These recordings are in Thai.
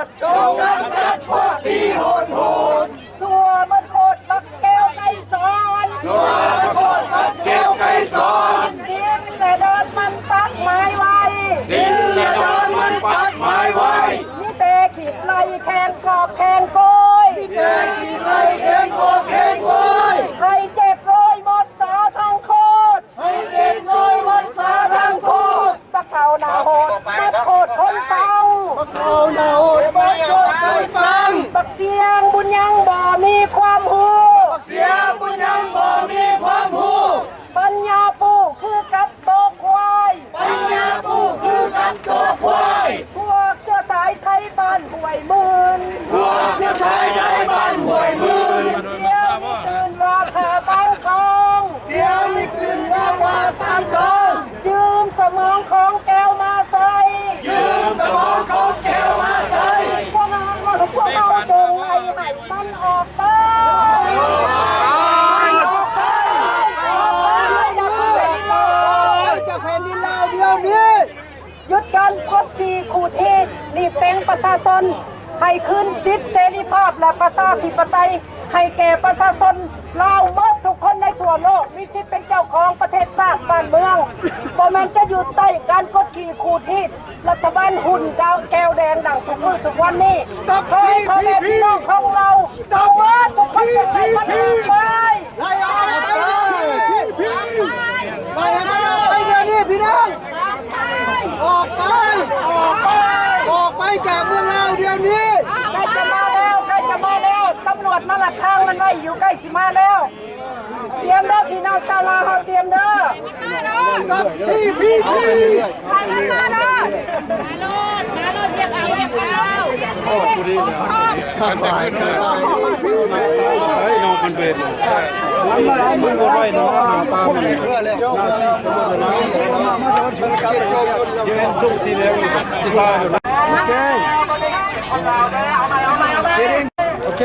ดจงกำจัดพวกที่โหดสัวมันโคตรบักแก้วไก่สอนสัวมันโคตรบักแก้วไก่สอนดินและเดินมันปักไม้ไว้ดินและเดินมันปักไม้ไว้นี่เตะขีดไล่แขนกอบแขนโกยนี่เตะขีดไล่แขนกอบแขนโกยให้เจ็บโรยหมดสาทั้งโคตรให้เจ็บโรยหมดสาทั้งโคตรบักเขาหนาโหดบักโคตรคนเศร้าบักเขาหนาโหดบักโคตรคนเศร้าบักเสียงบุญยังบ่มีความหูบักเสียงบุญยังบ่มีความหูปัญญาปูคือกับโตควายปัญญาปูคือกับโตควายพวกเสื้อสายไทยบ้านห่วยมืนพวกเสื้อสายไทยบ้านห่วยมืนเดี๋ยวมีตื่นว่าเธอปังทองเดี๋ยวมีตื่นว่าปังทองยืมสมองของแก้วมาใส่ยืมสมองของแก้วมาใส่พวกเราจงไล่ให้มันออกไปยุดการพบทีขูดเหตุรีบเป็นประชาชนให้ขึ้นสิทธิเสรีภาพและประชาธิปไตยให้แก่ประชาชนลาวหมดทุกคนในทั่วโลกมีสิทธิเป็นเจ้าของประเทศชาติบ้านเมืองบ่แม่นจะอยู่ใต้การกดขี่ขูดเหตุรัฐบาลหุ่นแก้วแดงดังทุกมื้อทุกวันนี้ขอให้พ่อแม่พี่น้องของเราเอาว่าทุกคนจะไปมันไปไล่ออกไปเดี๋ยวนี้พี่น้องออกไปจากเมืองเราเดี๋ยวนี้ใกล้จะมาแล้วตำรวจมาหลักทางมันไว้อยู่ใกล้สิมาแล้วเตรียมเด้อพี่น้องชาวลาวเฮาเตรียมเด้อกับที่พี่ไปมันมาเด้อมาโลดเรียกเอาโอ้กูดีกันไปเฮ้ยน้องเป็นเบ็ดมันบ่ไหวเนาะตามนี่เพื่อเลยนาซีก็บ่ได้ยืนทุกทีแล้วสิตายโอเคโอเค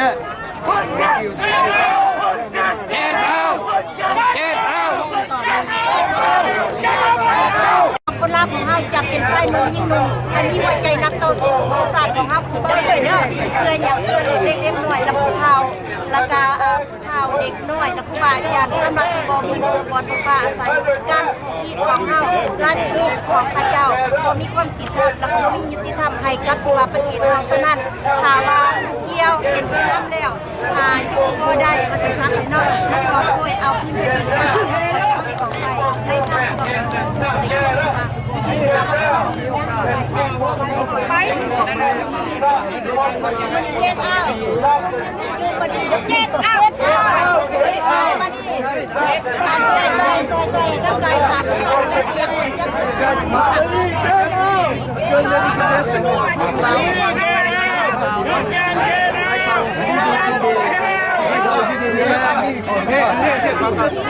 คนลาวของเราจะเป็นชายหนุ่มยิ่งหนุ่มอันนี้หัวใจนักต่อสู้บริษัทของเราคือได้เลยเด้อเพื่ออย่างเพื่อนเด็กๆหน่อยและผู้เฒ่าแล้วก็ผู้เฒ่าเด็กน้อยและครูบาอาจารย์สำหรับบ่มีอุปกรณ์ป่าอาศัยการที่ของเราราชชีพของข้าเจ้าบ่มีความสิทธิ์และก็บ่มียุติธรรมให้กับตัวประเทศเราฉะนั้นถ้าว่าเกี่ยวเป็นผู้นำแล้วอยู่บ่ได้มาศึกษาพี่น้องมาขอโอยเอาพื้นแผ่นดินมาของไปในทางของเราไปเก็ตเอามาดีเก็ตเอามาดีใส่ต้องใส่ผักเสียงเหมือนกัน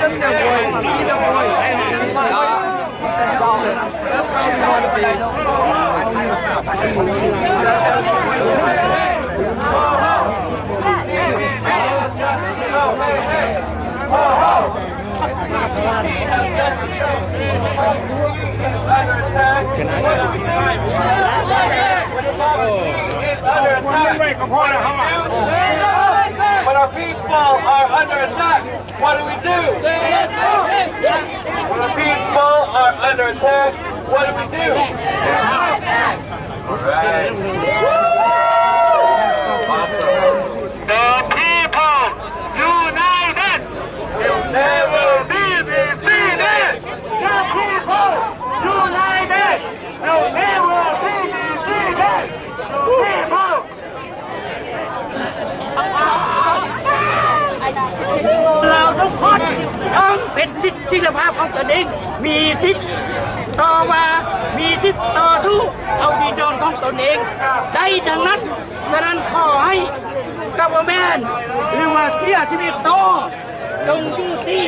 Just their voice. Need their voice. That's how we want to be. Can I? When our people are under attack, what do we do? When our people are under attack, what do we do? Right. The people united will never be defeated. The people united will never be defeated. The people. เราทุกคนต้องเป็นสิทธิภาพของตนเองมีสิทธิ์ต่อว่ามีสิทธิ์ต่อสู้เอาดินแดนของตนเองได้ดังนั้นฉะนั้นขอให้กัปเมนหรือว่าเสียชีวิตโตจงยุติ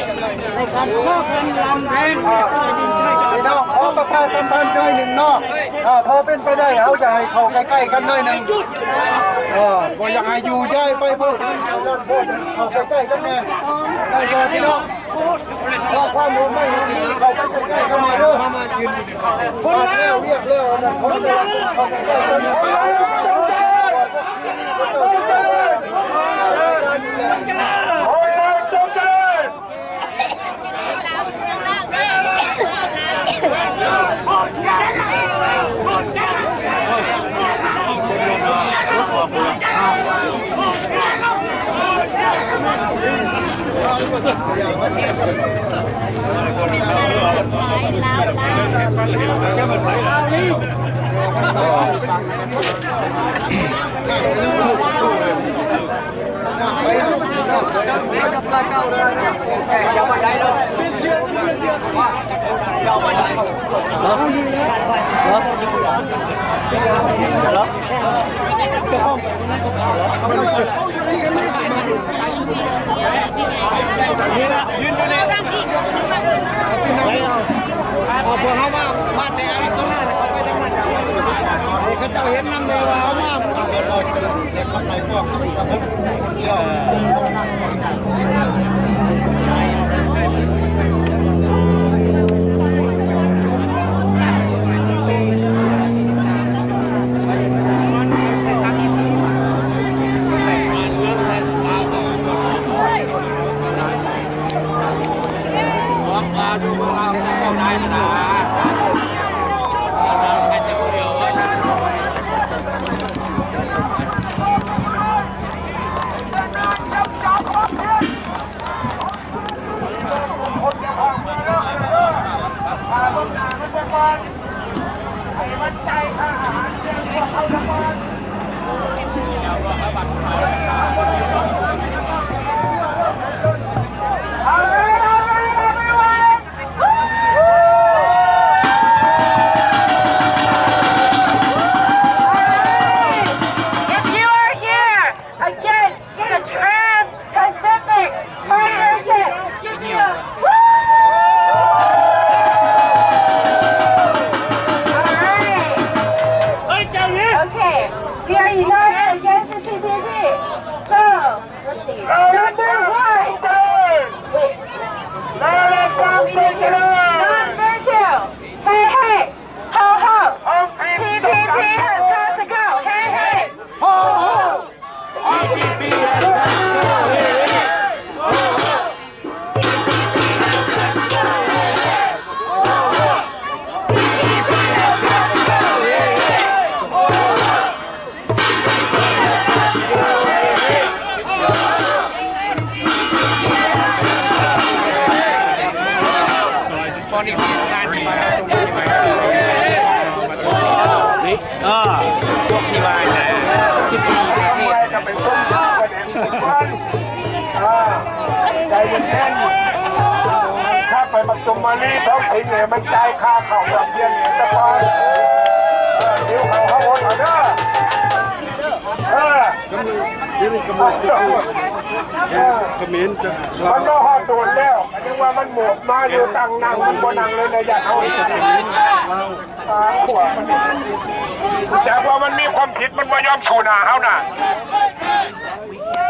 ในการข้อกันลำแดงพี่น้องขอประชาสัมพันธ์หน่อยหนึ่งเนาะพอเป็นไปได้เอาใจเข้าใกล้ๆกันหน่อยหนึ่งบ่อยากให้อยู่ย้ายไปพูดเข้าใกล้ๆกันแน่ได้ก็สิเนาะความรู้ไม่มีเข้าไปใกล้ๆกันมาเด้อ คนเราคนเอาพวกเขามาแต่อะไรตรงนั้นเขาไปทางนั้นเขาจะเห็นน้ำเลยว่าเอามาWe are united against the CCP. So, let's see. Number one. Wait. Number two. Hey, hey. Ho, ho. TPP has got to go. Hey, hey. Ho, ho. TPP has got to go. Hey, hey. Ho, ho.พวกที่มาเนี่ย14ประเทศจะเป็นต้นประเด็นสำคัญใจเย็นๆถ้าไปประชุมมานี่ท้องถิ่นเนี่ยมันใจค่าเข้าแบบเย็นเนี่ยจะพอเดี๋ยวเขาโอนเอาเด้อคอมเมนต์จะ มันก็หอดโดนแล้วยังว่ามันหมดมาอยู่ตั้งนั่งมันบ่นั่งเลยนะอย่าเอาขวบมันแต่ว่ามันมีความผิดมันบ่ยอมชูหน้าเฮาน่ะ